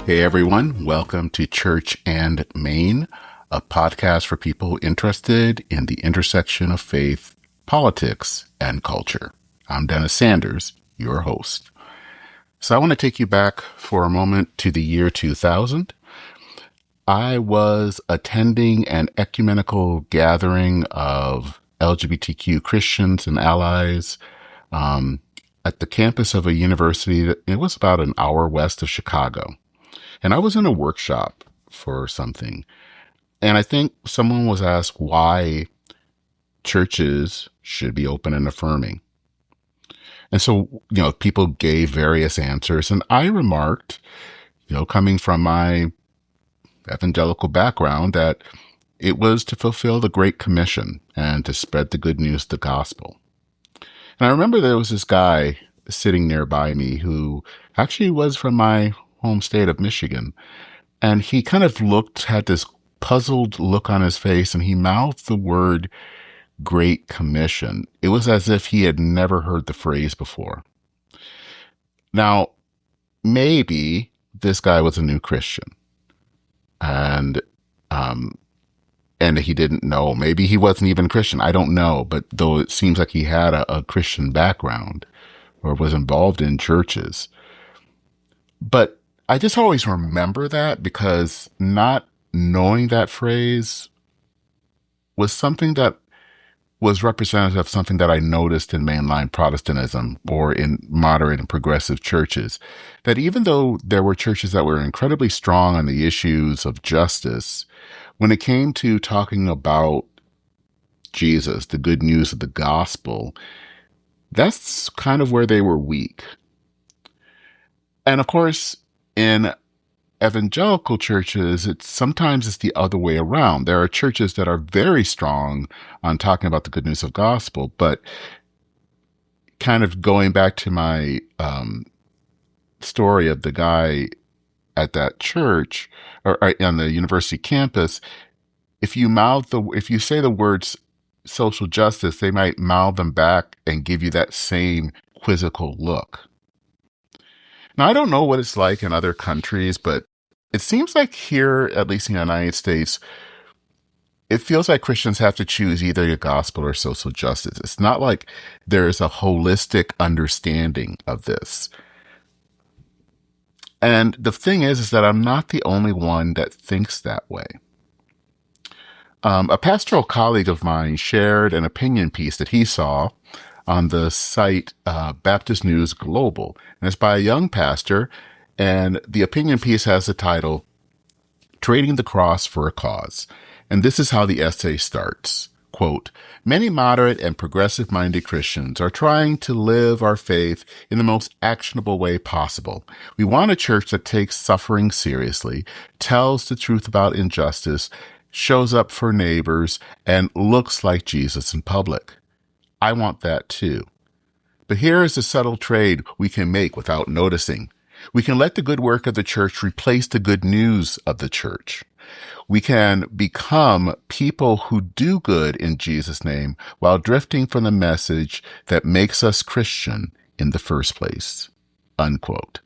Hey everyone, welcome to Church and Maine, a podcast for people interested in the intersection of faith, politics, and culture. I'm Dennis Sanders, your host. So I want to take you back for a moment to the year 2000. I was attending an ecumenical gathering of LGBTQ Christians and allies at the campus of a university that it was about an hour west of Chicago. And I was in a workshop for something. And I think someone was asked why churches should be open and affirming. And so, people gave various answers. And I remarked, coming from my evangelical background, that it was to fulfill the Great Commission and to spread the good news of the gospel. And I remember there was this guy sitting nearby me who actually was from my home state of Michigan. And he kind of had this puzzled look on his face, and he mouthed the word Great Commission. It was as if he had never heard the phrase before. Now, maybe this guy was a new Christian, and he didn't know. Maybe he wasn't even Christian. I don't know. But though it seems like he had a Christian background or was involved in churches. But I just always remember that because not knowing that phrase was something that was representative of something that I noticed in mainline Protestantism or in moderate and progressive churches, that even though there were churches that were incredibly strong on the issues of justice, when it came to talking about Jesus, the good news of the gospel, that's kind of where they were weak. And of course, in evangelical churches, sometimes it's the other way around. There are churches that are very strong on talking about the good news of gospel, but kind of going back to my story of the guy at that church or on the university campus, if you say the words social justice, they might mouth them back and give you that same quizzical look. Now, I don't know what it's like in other countries, but it seems like here, at least in the United States, it feels like Christians have to choose either the gospel or social justice. It's not like there's a holistic understanding of this. And the thing is that I'm not the only one that thinks that way. A pastoral colleague of mine shared an opinion piece that he saw on the site Baptist News Global. And it's by a young pastor, and the opinion piece has the title, Trading the Cross for a Cause. And this is how the essay starts. Quote, many moderate and progressive-minded Christians are trying to live our faith in the most actionable way possible. We want a church that takes suffering seriously, tells the truth about injustice, shows up for neighbors, and looks like Jesus in public. I want that too. But here is a subtle trade we can make without noticing. We can let the good work of the church replace the good news of the church. We can become people who do good in Jesus' name while drifting from the message that makes us Christian in the first place. Unquote.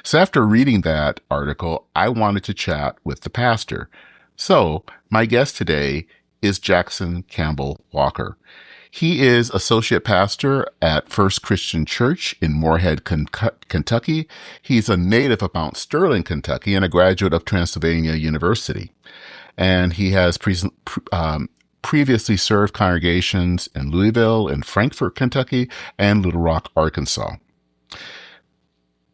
So after reading that article, I wanted to chat with the pastor. So my guest today is Jackson Campbell Walker. He is associate pastor at First Christian Church in Moorhead, Kentucky. He's a native of Mount Sterling, Kentucky, and a graduate of Transylvania University. And he has previously served congregations in Louisville and Frankfort, Kentucky, and Little Rock, Arkansas.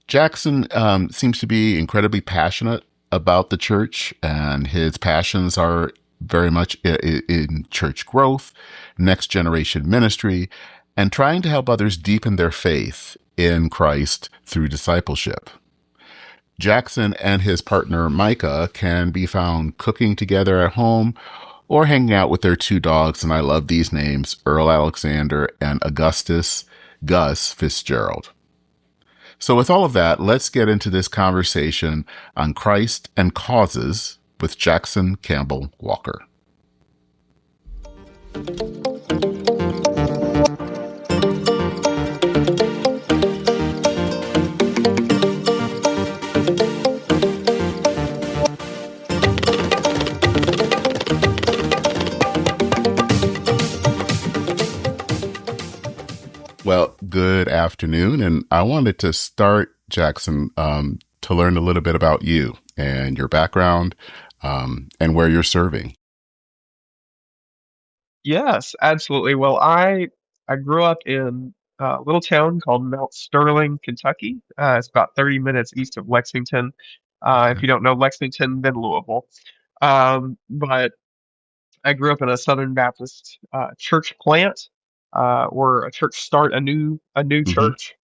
Jackson seems to be incredibly passionate about the church, and his passions are very much in church growth, next generation ministry, and trying to help others deepen their faith in Christ through discipleship. Jackson and his partner Micah can be found cooking together at home or hanging out with their two dogs, and I love these names, Earl Alexander and Augustus Gus Fitzgerald. So with all of that, let's get into this conversation on Christ and causes with Jackson Campbell Walker. good afternoon. And I wanted to start, Jackson, to learn a little bit about you and your background, and where you're serving. Yes, absolutely. Well, I grew up in a little town called Mount Sterling, Kentucky. It's about 30 minutes east of Lexington. If Okay. you don't know Lexington, then Louisville. But I grew up in a Southern Baptist church plant, or a church start, a new Hmm. church,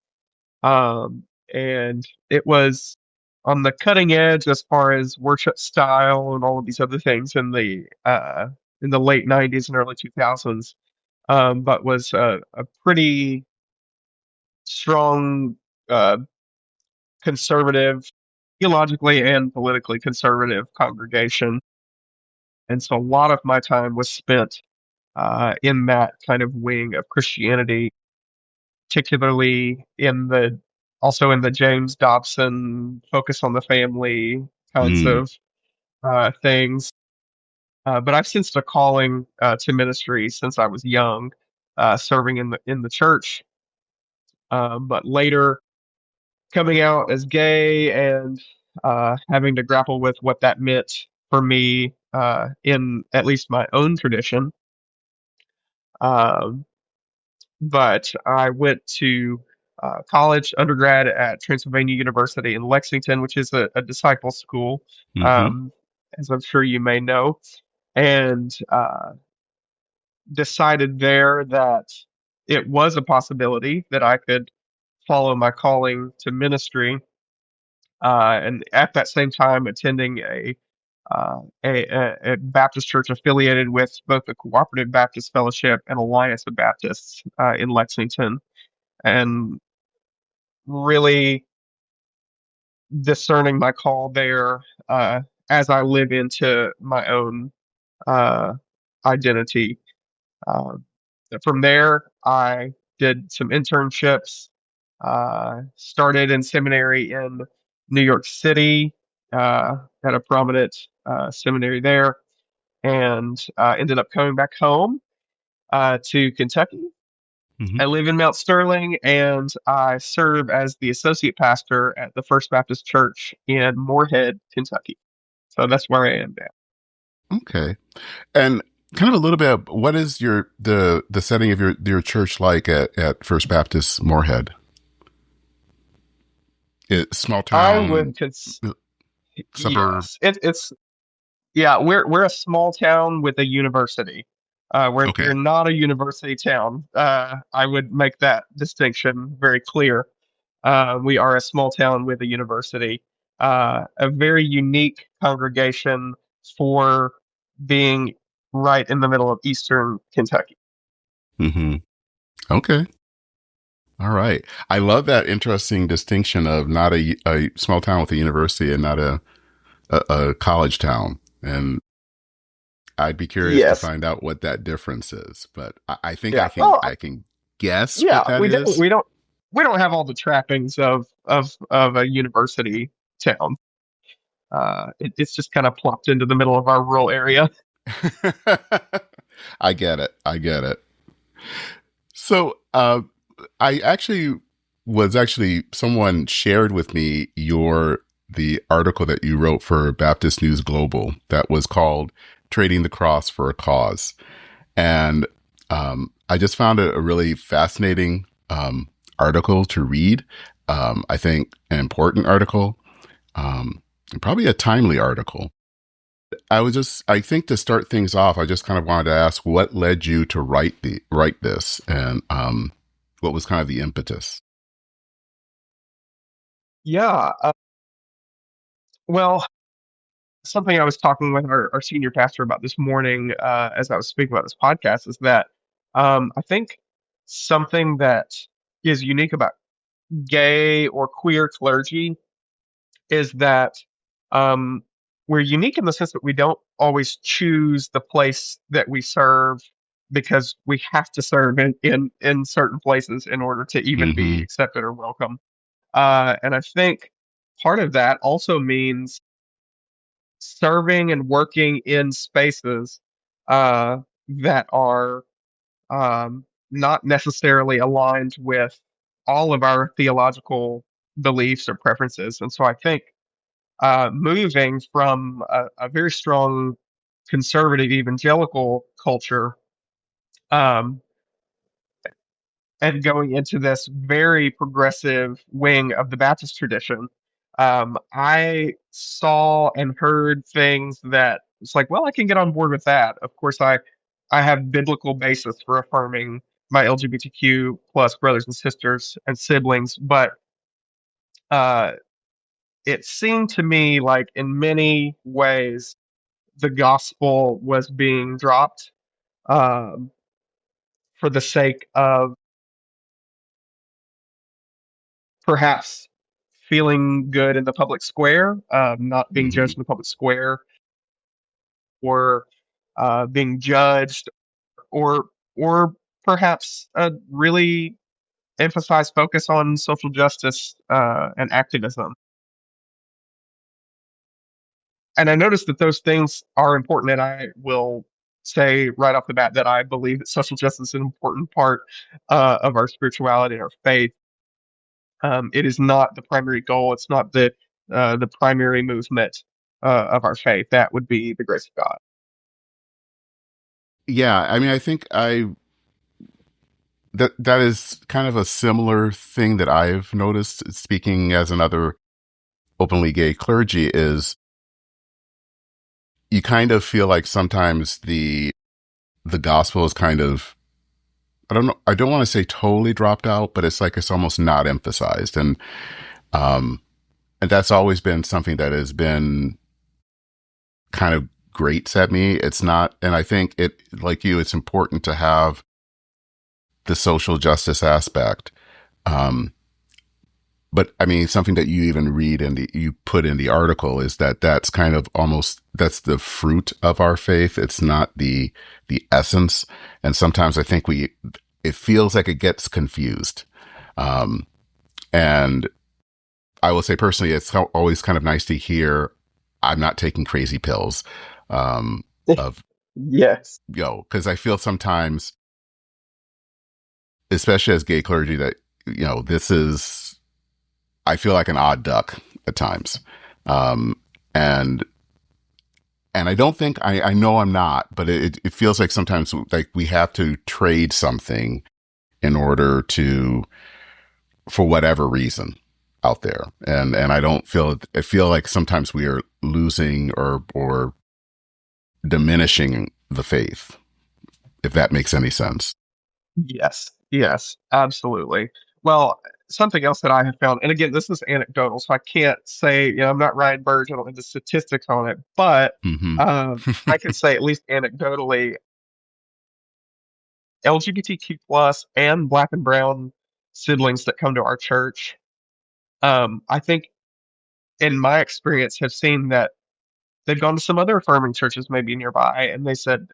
and it was on the cutting edge as far as worship style and all of these other things in the late 90s and early 2000s, but was a pretty strong, uh, conservative, theologically and politically conservative congregation. And so a lot of my time was spent in that kind of wing of Christianity, particularly also in the James Dobson focus on the family kinds Mm. of things. But I've sensed a calling to ministry since I was young, serving in the church. But later, coming out as gay and having to grapple with what that meant for me in at least my own tradition. Um, but I went to college, undergrad at Transylvania University in Lexington, which is a disciple school, Hmm. um, as I'm sure you may know, and decided there that it was a possibility that I could follow my calling to ministry, and at that same time attending a Baptist church affiliated with both the Cooperative Baptist Fellowship and Alliance of Baptists in Lexington, and really discerning my call there as I live into my own uh, identity. Uh, from there, I did some internships, started in seminary in New York City, at a prominent seminary there, and ended up coming back home to Kentucky. Hmm. I live in Mount Sterling, and I serve as the associate pastor at the First Baptist Church in Moorhead, Kentucky. So that's where I am now. Okay. And kind of a little bit of what is the setting of your church like at First Baptist Moorhead? Small I town, would suburb. yes, it's yeah, we're a small town with a university. We're Okay. not a university town. I would make that distinction very clear. We are a small town with a university, a very unique congregation for being right in the middle of Eastern Kentucky. Hmm. Okay. All right. I love that interesting distinction of not a small town with a university and not a college town. And I'd be curious to Yes. find out what that difference is. But I think Yeah. Well, I can guess what yeah. that We don't. is. We don't have all the trappings of a university town. It's just kind of plopped into the middle of our rural area. I get it. I get it. So, I actually was actually someone shared with me the article that you wrote for Baptist News Global that was called "Trading the Cross for a Cause," and I just found it a really fascinating article to read. I think an important article, and probably a timely article. I think to start things off, I just kind of wanted to ask what led you to write this, and what was kind of the impetus. Yeah. Well, something I was talking with our senior pastor about this morning, as I was speaking about this podcast, is that I think something that is unique about gay or queer clergy is that um, we're unique in the sense that we don't always choose the place that we serve because we have to serve in certain places in order to even be Hmm. accepted or welcome. And I think part of that also means serving and working in spaces that are not necessarily aligned with all of our theological beliefs or preferences. And so I think moving from a very strong conservative evangelical culture um, and going into this very progressive wing of the Baptist tradition, I saw and heard things that it's like, well, I can get on board with that. Of course, I have biblical basis for affirming my LGBTQ plus brothers and sisters and siblings, but uh, it seemed to me like in many ways the gospel was being dropped um, for the sake of perhaps feeling good in the public square, not being Hmm. judged in the public square, or being judged, or or perhaps a really emphasized focus on social justice and activism. And I noticed that those things are important, and I will say right off the bat that I believe that social justice is an important part of our spirituality and our faith. It is not the primary goal. It's not the primary movement of our faith. That would be the grace of God. Yeah, I mean, I think that is kind of a similar thing that I've noticed speaking as another openly gay clergy is you kind of feel like sometimes the gospel is kind of, I don't know, I don't want to say totally dropped out, but it's like it's almost not emphasized. Um and that's always been something that has been kind of grates at me. It's not, and I think it, like you, it's important to have the social justice aspect. Um, but I mean, something that you even read and you put in the article is that that's kind of almost, that's the fruit of our faith. It's not the essence. And sometimes I think it feels like it gets confused. Um, and I will say personally, it's always kind of nice to hear I'm not taking crazy pills. Of, Yes. because I feel sometimes, especially as gay clergy, that, this is, I feel like an odd duck at times. Um, and, and I don't think, I know I'm not, but it feels like sometimes like we have to trade something in order to, for whatever reason out there. And I don't feel, I feel like sometimes we are losing or diminishing the faith, if that makes any sense. Yes. Yes. Absolutely. Well, something else that I have found, and again, this is anecdotal, so I can't say, I'm not Ryan Burge, I don't have the statistics on it, but Hmm. I can say at least anecdotally, LGBTQ plus and Black and Brown siblings that come to our church, I think in my experience have seen that they've gone to some other affirming churches maybe nearby, and they said,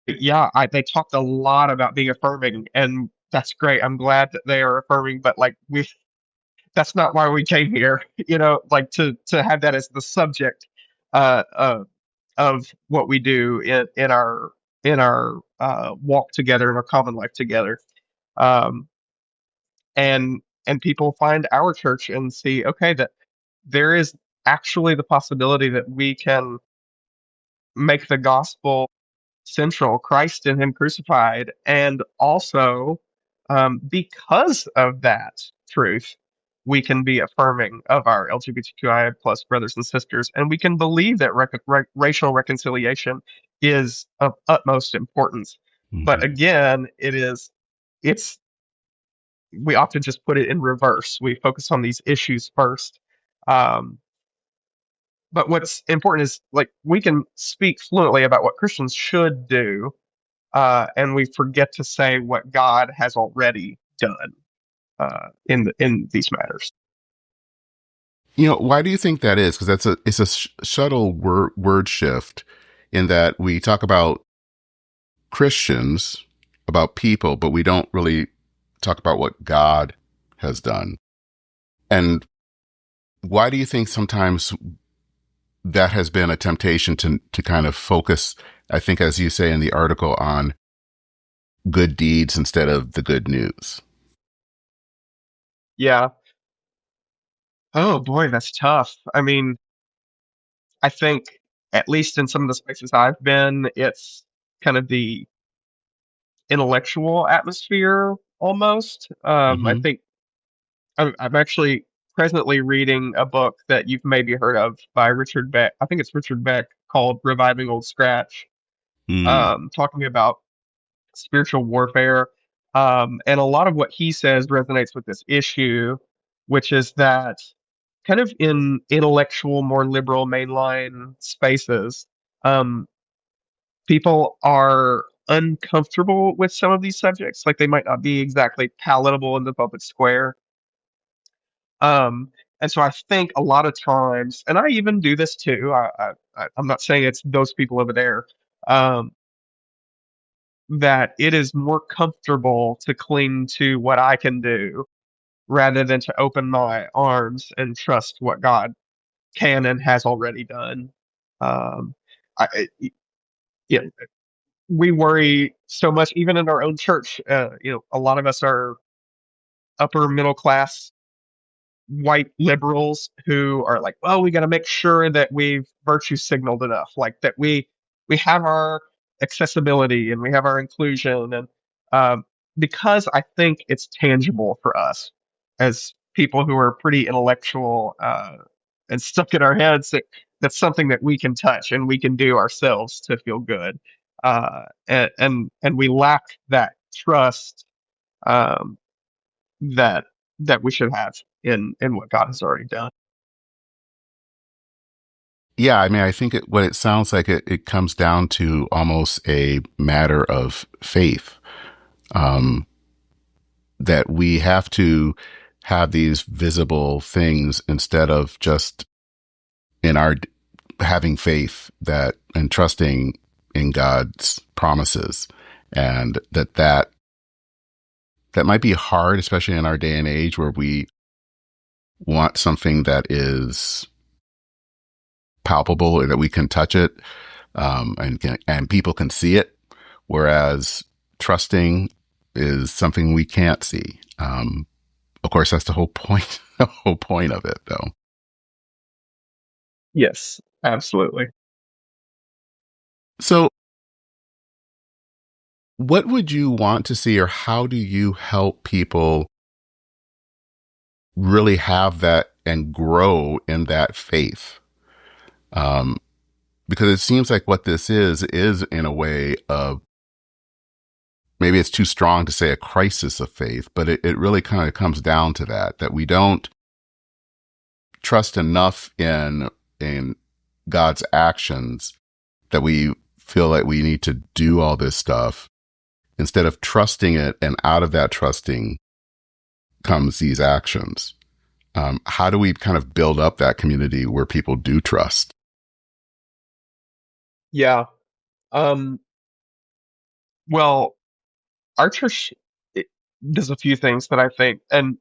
yeah, they talked a lot about being affirming, and that's great. I'm glad that they are affirming, but like that's not why we came here. Like to have that as the subject uh, uh, of what we do in our walk together in our common life together. Um, and people find our church and see, okay, that there is actually the possibility that we can make the gospel central, Christ and Him crucified, and also because of that truth, we can be affirming of our LGBTQIA plus brothers and sisters, and we can believe that racial reconciliation is of utmost importance. But Hmm. again, it's we often just put it in reverse. We focus on these issues first. Um, but what's important is like we can speak fluently about what Christians should do, and we forget to say what God has already done in these matters. Why do you think that is? Because it's a subtle word shift in that we talk about Christians, about people, but we don't really talk about what God has done. And why do you think sometimes that has been a temptation to kind of focus, I think, as you say in the article, on good deeds instead of the good news? Yeah. Oh boy, that's tough. I mean, I think at least in some of the spaces I've been, it's kind of the intellectual atmosphere almost. I Hmm. think I'm actually presently reading a book that you've maybe heard of by Richard Beck. I think it's Richard Beck called Reviving Old Scratch, Mm. talking about spiritual warfare. And a lot of what he says resonates with this issue, which is that kind of in intellectual, more liberal mainline spaces, um, people are uncomfortable with some of these subjects. Like they might not be exactly palatable in the public square. And so I think a lot of times, and I even do this too. I'm not saying it's those people over there. Um, that it is more comfortable to cling to what I can do rather than to open my arms and trust what God can and has already done. Um, yeah, we worry so much, even in our own church. A lot of us are upper middle class white liberals who are like, well, we got to make sure that we've virtue signaled enough, like that we have our accessibility and we have our inclusion, and um, because I think it's tangible for us as people who are pretty intellectual and stuck in our heads that that's something that we can touch and we can do ourselves to feel good, and we lack that trust um, that that we should have in what God has already done. Yeah, I mean, I think what it sounds like, it comes down to almost a matter of faith, um, that we have to have these visible things instead of just in our having faith that and trusting in God's promises, and that might be hard, especially in our day and age where we want something that is palpable or that we can touch it, and people can see it, whereas trusting is something we can't see. Of course, that's the whole point. The whole point of it, though. Yes, absolutely. So, what would you want to see, or how do you help people really have that and grow in that faith? Um, because it seems like what this is in a way of, maybe it's too strong to say a crisis of faith, but it really kind of comes down to that we don't trust enough in God's actions, that we feel like we need to do all this stuff instead of trusting it, and out of that trusting comes these actions. How do we kind of build up that community where people do trust? Yeah. Um, well, our church it does a few things that I think, and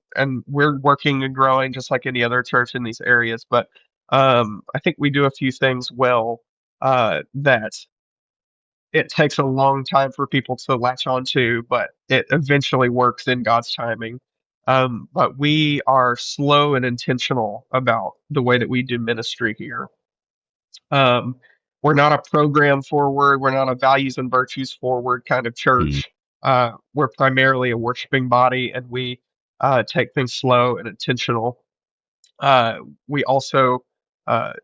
we're working and growing just like any other church in these areas, but I think we do a few things well that it takes a long time for people to latch onto, but it eventually works in God's timing. But we are slow and intentional about the way that we do ministry here. Um, we're not a program forward, we're not a values and virtues forward kind of Mm. church. We're primarily a worshiping body, and we take things slow and intentional. We also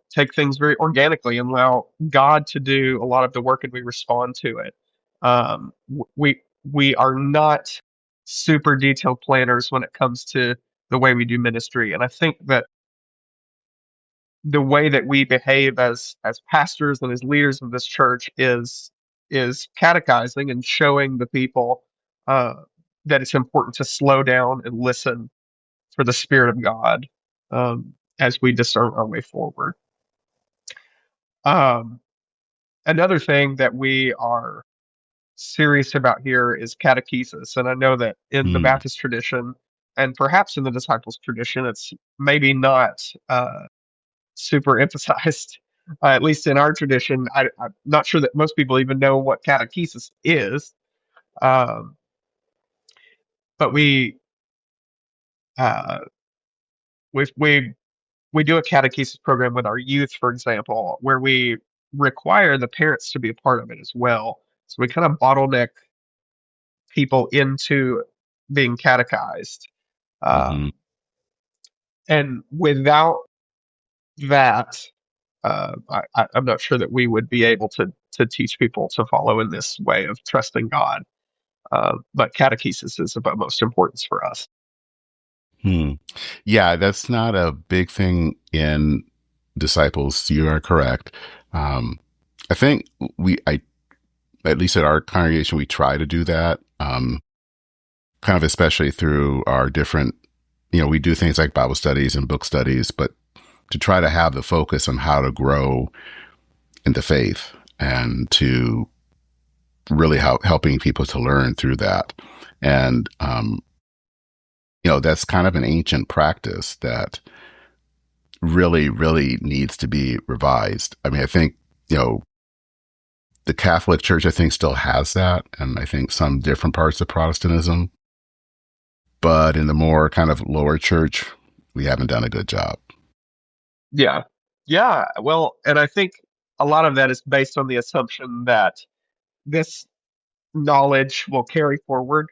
take things very organically and allow God to do a lot of the work, and we respond to it. We are not super detailed planners when it comes to the way we do ministry, and I think that the way that we behave as pastors and as leaders of this church is catechizing and showing the people uh, that it's important to slow down and listen for the Spirit of God as we discern our way forward. Um, Another thing that we are serious about here is catechesis, and I know that in the Mm. Baptist tradition and perhaps in the disciples tradition, it's maybe not. Super emphasized. At least in our tradition, I'm not sure that most people even know what catechesis is. Um, but Uh, we we do a catechesis program with our youth, for example, where we require the parents to be a part of it as well. So we kind of bottleneck people into being catechized. Hmm. Um, and without that, I'm not sure that we would be able to teach people to follow in this way of trusting God. But catechesis is of utmost importance for us. Hmm. Yeah, that's not a big thing in disciples. You are correct. Um, I think at least at our congregation, we try to do that. Kind of especially through our different, we do things like Bible studies and book studies, but to try to have the focus on how to grow in the faith and to really helping people to learn through that. And, that's kind of an ancient practice that really, really needs to be revised. I mean, I think, the Catholic Church, I think, still has that. And I think some different parts of Protestantism. But in the more kind of lower church, we haven't done a good job. Yeah. Yeah. Well, and I think a lot of that is based on the assumption that this knowledge will carry forward.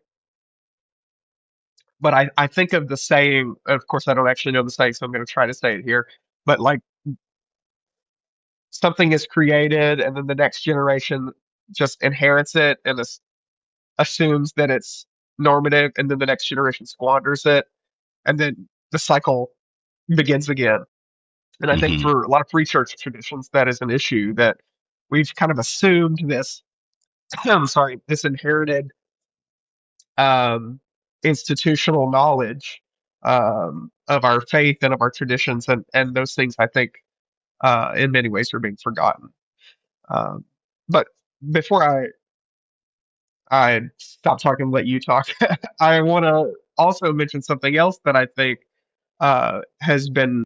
But I think of the saying, of course, I don't actually know the saying, so I'm going to try to say it here. But like something is created, and then the next generation just inherits it and assumes that it's normative, and then the next generation squanders it, and then the cycle begins again. And I think Hmm. for a lot of free church traditions, that is an issue that we've kind of assumed this, I'm sorry, this inherited um, institutional knowledge of our faith and of our traditions, and those things I think in many ways are being forgotten. Um, but before I stop talking and let you talk, I want to also mention something else that I think has been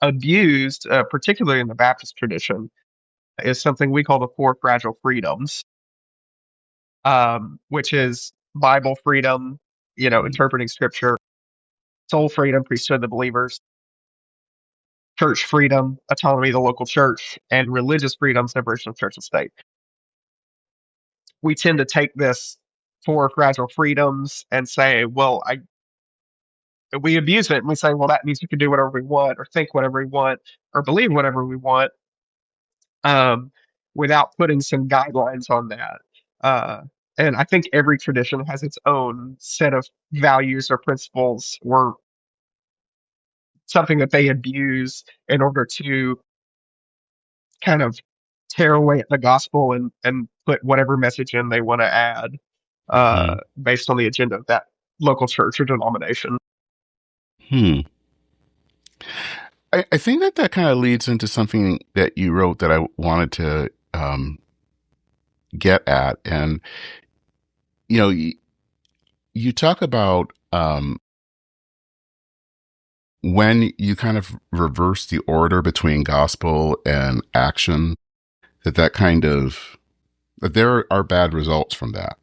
abused, particularly in the Baptist tradition, is something we call the four fragile freedoms, which is Bible freedom, interpreting scripture, soul freedom, priesthood of the believers, church freedom, autonomy of the local church, and religious freedom, separation of church and state. We tend to take this four fragile freedoms and say, well, we abuse it and we say, well, that means we can do whatever we want or think whatever we want or believe whatever we want, um, without putting some guidelines on that. Uh, and I think every tradition has its own set of values or principles or something that they abuse in order to kind of tear away at the gospel and put whatever message in they want to add Hmm. based on the agenda of that local church or denomination. Hmm. I think that kind of leads into something that you wrote that I wanted to get at. And, you know, you, you talk about when you kind of reverse the order between gospel and action, that kind of, that there are bad results from that.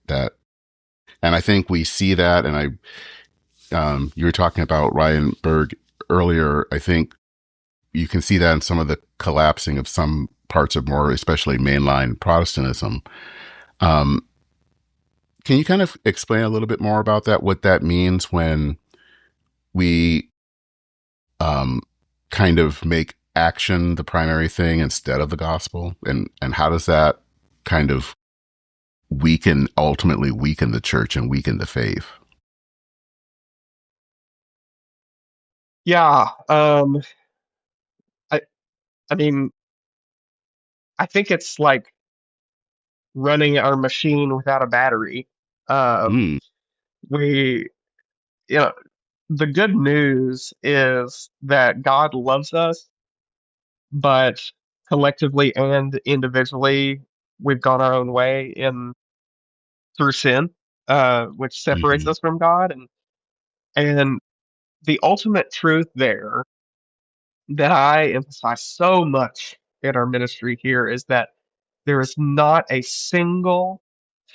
And I think we see that. And you were talking about Ryan Berg earlier. I think you can see that in some of the collapsing of some parts of more, especially mainline Protestantism. Um, can you kind of explain a little bit more about that? What that means when we um, kind of make action the primary thing instead of the gospel, and how does that kind of ultimately weaken the church and weaken the faith? Yeah, I I mean, I think it's like running our machine without a battery. Um, Mm, we, you know, the good news is that God loves us, but collectively and individually, we've gone our own way in through sin, which separates hmm. us from God, and the ultimate truth there that I emphasize so much in our ministry here is that there is not a single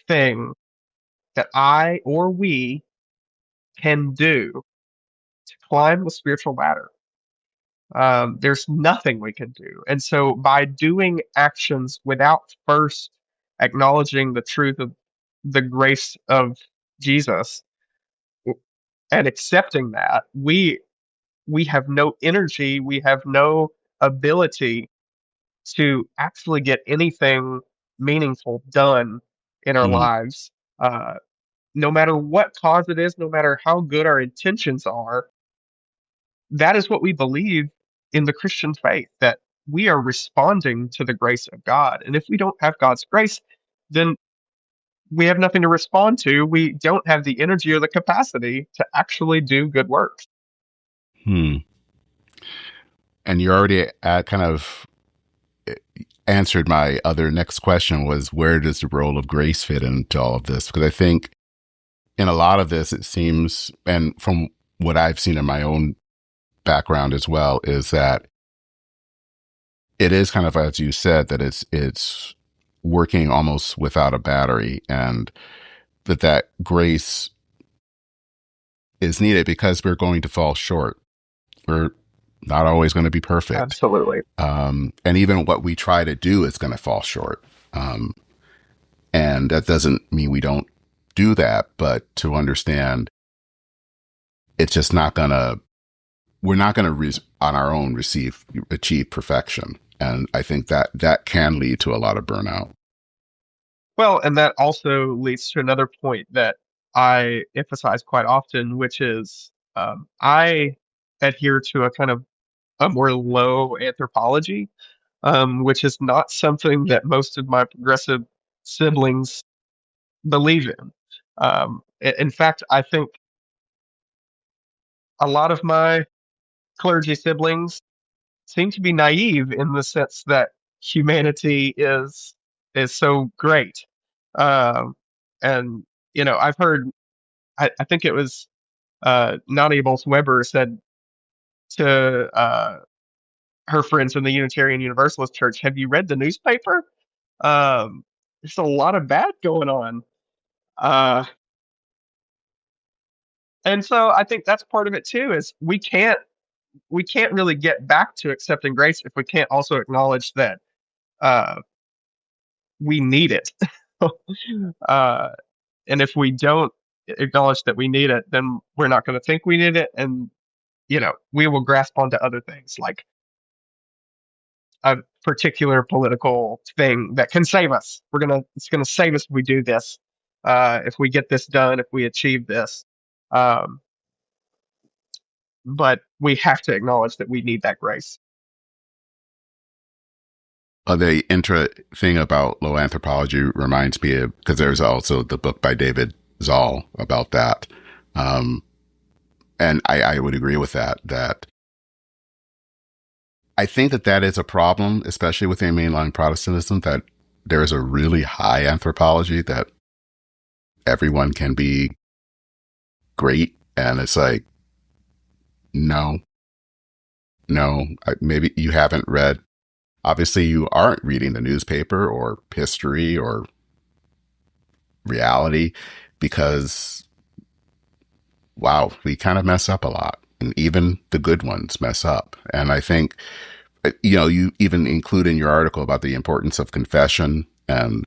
thing that I or we can do climb the spiritual ladder. There's nothing we can do. And so by doing actions without first acknowledging the truth of the grace of Jesus and accepting that, we have no energy, we have no ability to actually get anything meaningful done in our Mm, lives. No matter what cause it is, no matter how good our intentions are, that is what we believe in the Christian faith, that we are responding to the grace of God. And if we don't have God's grace, then we have nothing to respond to. We don't have the energy or the capacity to actually do good works. hmm. And you already kind of answered my other next question was, where does the role of grace fit into all of this? Because I think in a lot of this, it seems, and from what I've seen in my own background as well, is that it is kind of, as you said, that it's working almost without a battery, and that grace is needed because we're going to fall short. We're not always going to be perfect. Absolutely. And even what we try to do is going to fall short. Um, and that doesn't mean we don't do that, but to understand it's just not going to, we're not going to on our own achieve perfection. And I think that that can lead to a lot of burnout. Well, and that also leads to another point that I emphasize quite often, which is I adhere to a kind of a more low anthropology, which is not something that most of my progressive siblings believe in. In fact, I think a lot of my clergy siblings seem to be naive in the sense that humanity is so great. Um, and I've heard. I think it was Nadia Bolz-Weber said to her friends in the Unitarian Universalist Church, "Have you read the newspaper? There's a lot of bad going on." Uh, and so I think that's part of it too. Is we can't really get back to accepting grace if we can't also acknowledge that uh, we need it. uh, and if we don't acknowledge that we need it, then we're not going to think we need it, and we will grasp onto other things like a particular political thing that can save us. It's gonna save us if we do this, if we get this done, if we achieve this. Um, but we have to acknowledge that we need that grace. The intra thing about low anthropology reminds me of, because there's also the book by David Zoll about that. Um, and I would agree with that, that I think that that is a problem, especially within mainline Protestantism, that there is a really high anthropology that everyone can be great. And it's like, no, no, maybe you haven't read, obviously you aren't reading the newspaper or history or reality, because wow, we kind of mess up a lot. And even the good ones mess up. And I think, you even include in your article about the importance of confession, um,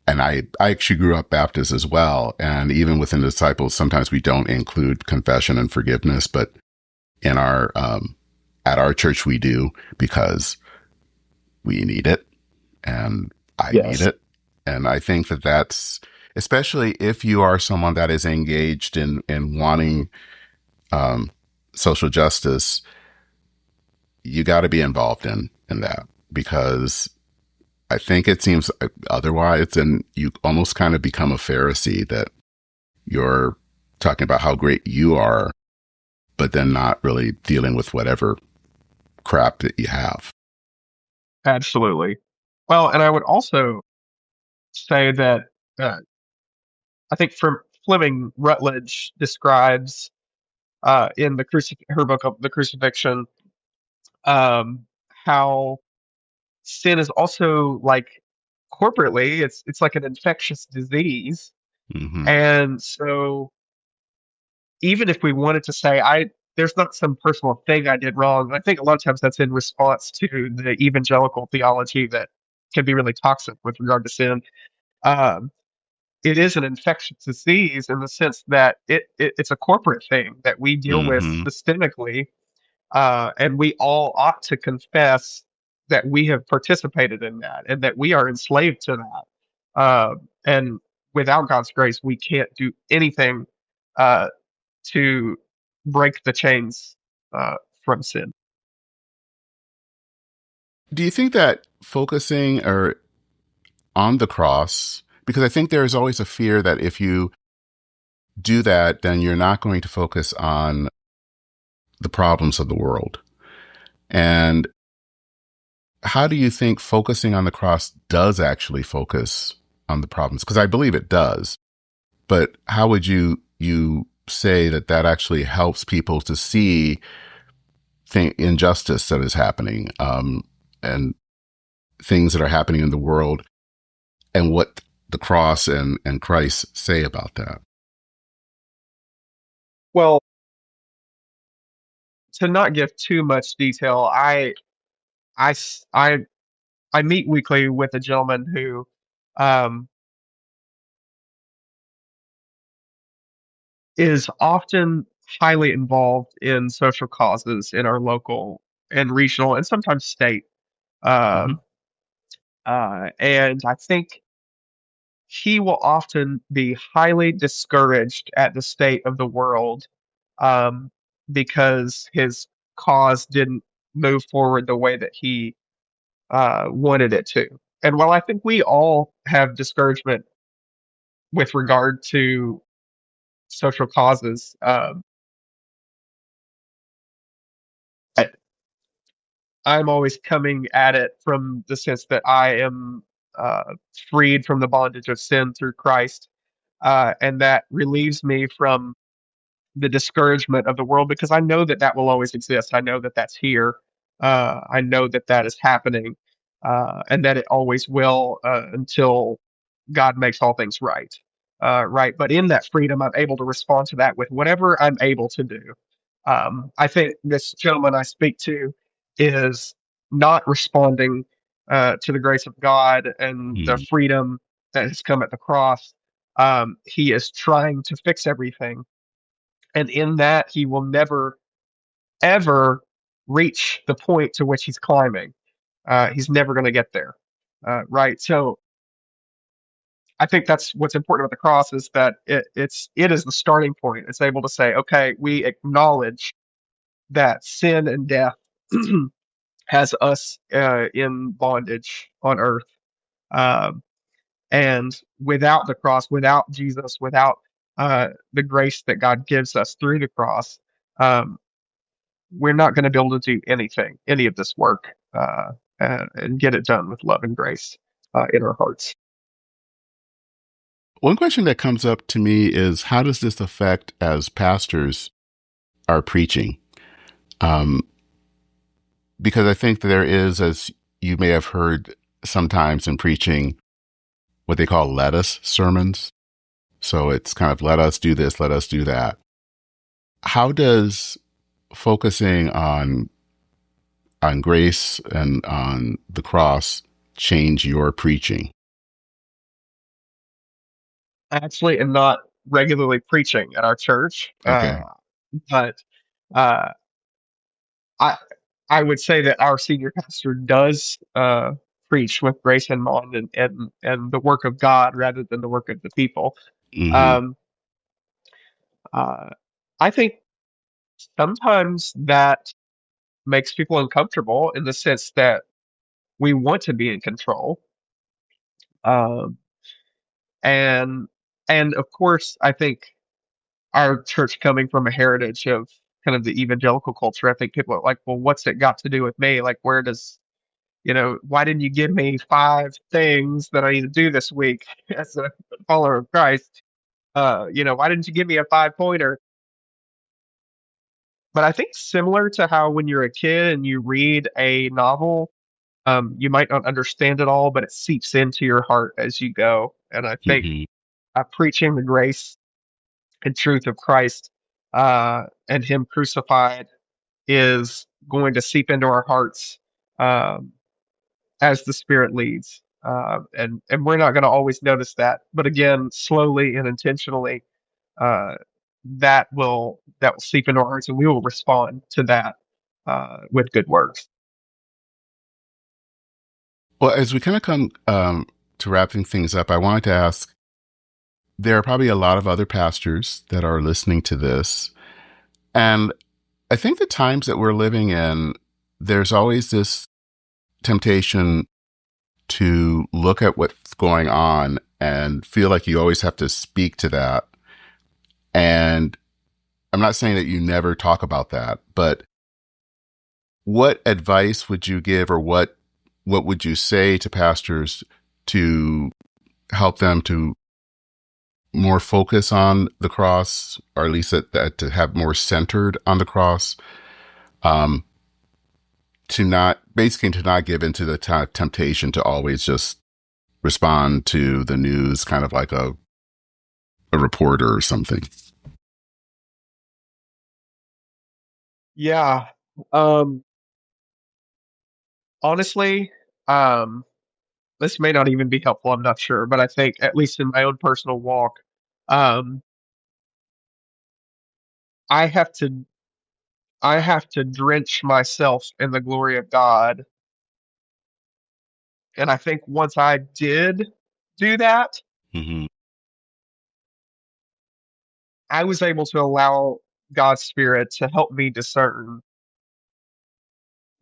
and I actually grew up Baptist as well. And even within the disciples, sometimes we don't include confession and forgiveness, but in at our church, we do, because we need it and I need Yes. it. And I think that that's, especially if you are someone that is engaged in wanting, um, social justice, you got to be involved in that, because I think it seems otherwise, then you almost kind of become a Pharisee, that you're talking about how great you are, but then not really dealing with whatever crap that you have. Absolutely. Well, and I would also say that uh, I think from Fleming Rutledge describes in her book of the Crucifixion, how sin is also like corporately, it's like an infectious disease. Hmm. And so even if we wanted to say, there's not some personal thing I did wrong. I think a lot of times that's in response to the evangelical theology that can be really toxic with regard to sin. Um, it is an infectious disease in the sense that it's a corporate thing that we deal with Hmm. systemically, and we all ought to confess that we have participated in that and that we are enslaved to that. And without God's grace, we can't do anything uh, to break the chains from sin. Do you think that focusing or on the cross, because I think there's always a fear that if you do that, then you're not going to focus on the problems of the world. And how do you think focusing on the cross does actually focus on the problems? Because I believe it does. But how would you say that that actually helps people to see injustice that is happening, and things that are happening in the world, and what the cross and Christ say about that? Well, to not give too much detail, I s- I meet weekly with a gentleman who um, is often highly involved in social causes in our local and regional and sometimes state. Hmm. Um, and I think he will often be highly discouraged at the state of the world, um, because his cause didn't move forward the way that he wanted it to. And while I think we all have discouragement with regard to social causes, I, I'm always coming at it from the sense that I am freed from the bondage of sin through Christ, and that relieves me from the discouragement of the world because I know that that will always exist. I know that that's here. I know that that is happening, and that it always will until God makes all things right. Right. But in that freedom, I'm able to respond to that with whatever I'm able to do. I think this gentleman I speak to is not responding to the grace of God and the Mm. freedom that has come at the cross. He is trying to fix everything, and in that, he will never, ever reach the point to which he's climbing. He's never going to get there. Right. So I think that's what's important about the cross is that it is the starting point. It's able to say, okay, we acknowledge that sin and death has us in bondage on earth. Um, and without the cross, without Jesus, without the grace that God gives us through the cross, um, we're not going to be able to do anything, any of this work, and get it done with love and grace in our hearts. One question that comes up to me is how does this affect as pastors our preaching? Um, because I think there is, as you may have heard sometimes in preaching, what they call lettuce sermons. So it's kind of let us do this, let us do that. How does focusing on grace and on the cross change your preaching? I actually am not regularly preaching at our church, Okay. but uh, I I would say that our senior pastor does preach with grace in mind and the work of God rather than the work of the people. Hmm. Um, uh, I think sometimes that makes people uncomfortable in the sense that we want to be in control. Um, and and of course, I think our church coming from a heritage of kind of the evangelical culture, I think people are like, well, what's it got to do with me? Like, where does, why didn't you give me 5 things that I need to do this week as a follower of Christ? Why didn't you give me a 5 pointer? But I think similar to how when you're a kid and you read a novel, you might not understand it all, but it seeps into your heart as you go. And I think Hmm. preaching the grace and truth of Christ and Him crucified is going to seep into our hearts um, as the Spirit leads. And we're not going to always notice that, but again, slowly and intentionally, uh, that will seep into our hearts, and we will respond to that with good works. Well, as we kind of come to wrapping things up, I wanted to ask, there are probably a lot of other pastors that are listening to this. And I think the times that we're living in, there's always this temptation to look at what's going on and feel like you always have to speak to that. And I'm not saying that you never talk about that, but what advice would you give, or what would you say to pastors to help them to more focus on the cross, or at least that to have more centered on the cross, um, to not give into the temptation to always just respond to the news kind of like a reporter or something. Yeah. Um, honestly, um, this may not even be helpful. I'm not sure, but I think at least in my own personal walk, um, I have to I have to drench myself in the glory of God. And I think once I did do that, Hmm. I was able to allow God's Spirit to help me discern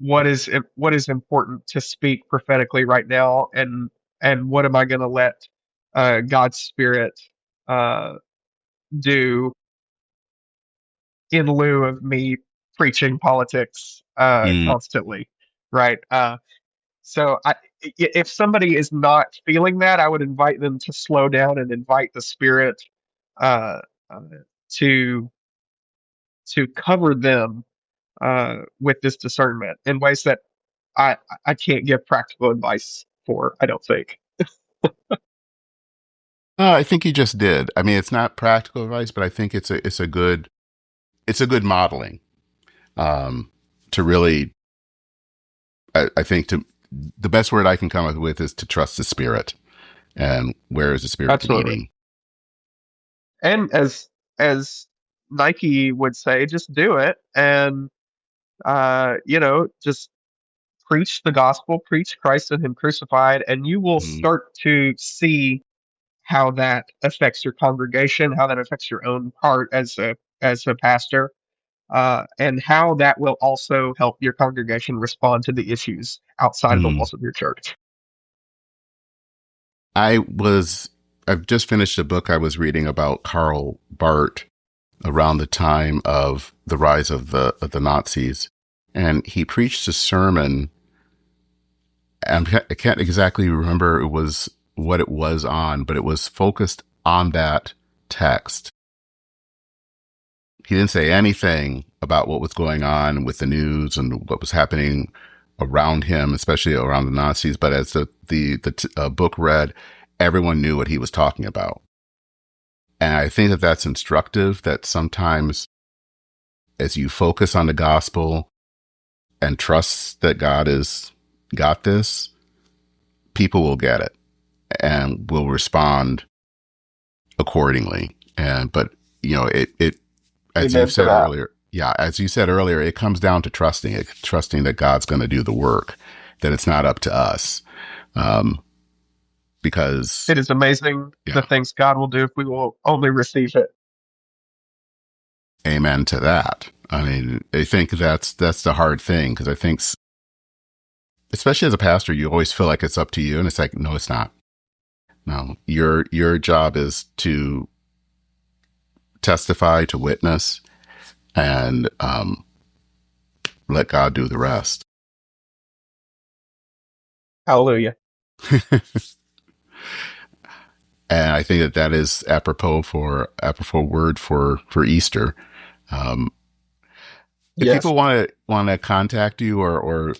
what is important to speak prophetically right now, and what am I going to let God's Spirit uh, do in lieu of me preaching politics Mm, constantly, right? So if somebody is not feeling that, I would invite them to slow down and invite the Spirit uh, uh, to cover them with this discernment in ways that I I can't give practical advice for. I don't think. no, I think you just did. I mean, it's not practical advice, but I think it's a good modeling, um, to really, I think to the best word I can come up with is to trust the Spirit. And where is the Spirit Absolutely. leading? And as Nike would say, just do it, and just preach the gospel, preach Christ and Him crucified, and you will Mhm. start to see how that affects your congregation, how that affects your own heart as a pastor, and how that will also help your congregation respond to the issues outside of the Mhm. walls of your church. I was, I've just finished a book I was reading about Karl Barth around the time of the rise of the Nazis. And he preached a sermon. I can't exactly remember what it was on, but it was focused on that text. He didn't say anything about what was going on with the news and what was happening around him, especially around the Nazis. But as the book read, everyone knew what he was talking about. And I think that that's instructive, that sometimes as you focus on the gospel and trust that God has got this, people will get it and will respond accordingly. But it, as you Amen to said that. earlier, yeah, as you said earlier, it comes down to trusting that God's going to do the work, that it's not up to us. Um, because It is amazing the yeah, things God will do if we will only receive it. amen to that. I mean, I think that's the hard thing, because I think, especially as a pastor, you always feel like it's up to you, and it's like, no, it's not. No, your job is to testify, to witness, and let God do the rest. Hallelujah. And I think that is apropos word for Easter. Um, if Yes. people want to contact you, or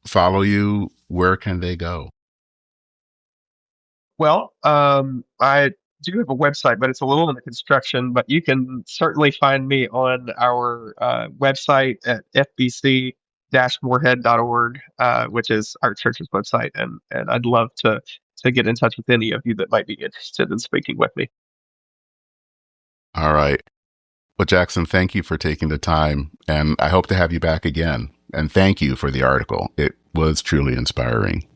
follow you, where can they go? Well, I do have a website, but it's a little in the construction. But you can certainly find me on our website at fbc-moorhead.org, which is our church's website, and I'd love to get in touch with any of you that might be interested in speaking with me. All right. Well, Jackson, thank you for taking the time, and I hope to have you back again. And thank you for the article. It was truly inspiring.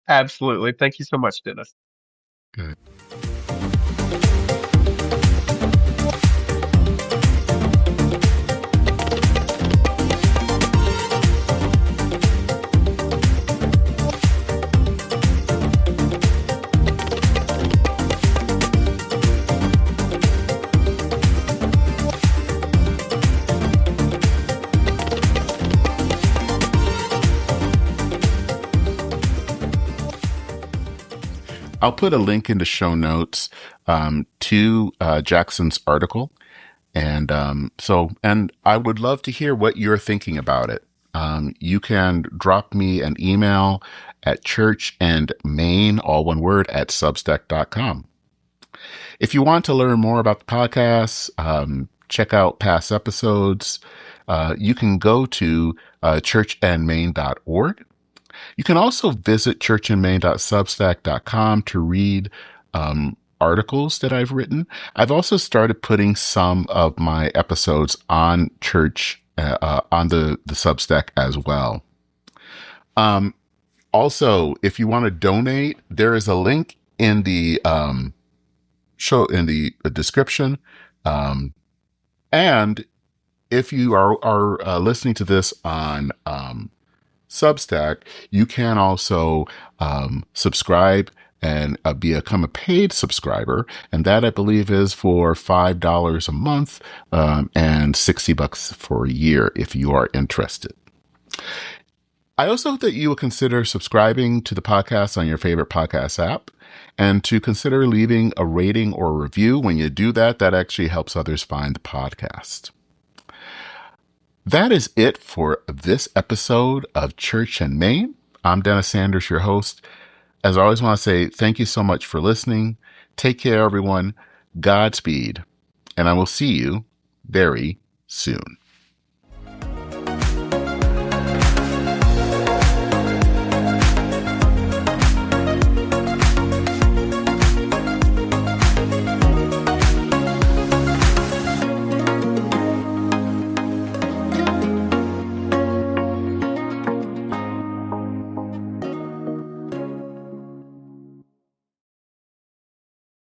Absolutely. Thank you so much, Dennis. Good. I'll put a link in the show notes to Jackson's article. And I would love to hear what you're thinking about it. You can drop me an email at churchandmain, all one word, at substack.com. If you want to learn more about the podcast, check out past episodes, you can go to churchandmain.org. You can also visit churchandmain.substack.com to read articles that I've written. I've also started putting some of my episodes on on the Substack as well. Also, if you want to donate, there is a link in the description. And if you are listening to this on Substack, you can also subscribe and become a paid subscriber, and that I believe is for $5 a month and $60 for a year if you are interested. I also hope that you will consider subscribing to the podcast on your favorite podcast app, and to consider leaving a rating or a review. When you do that, that actually helps others find the podcast. That is it for this episode of Church and Main. I'm Dennis Sanders, your host. As I always want to say, thank you so much for listening. Take care, everyone. Godspeed. And I will see you very soon.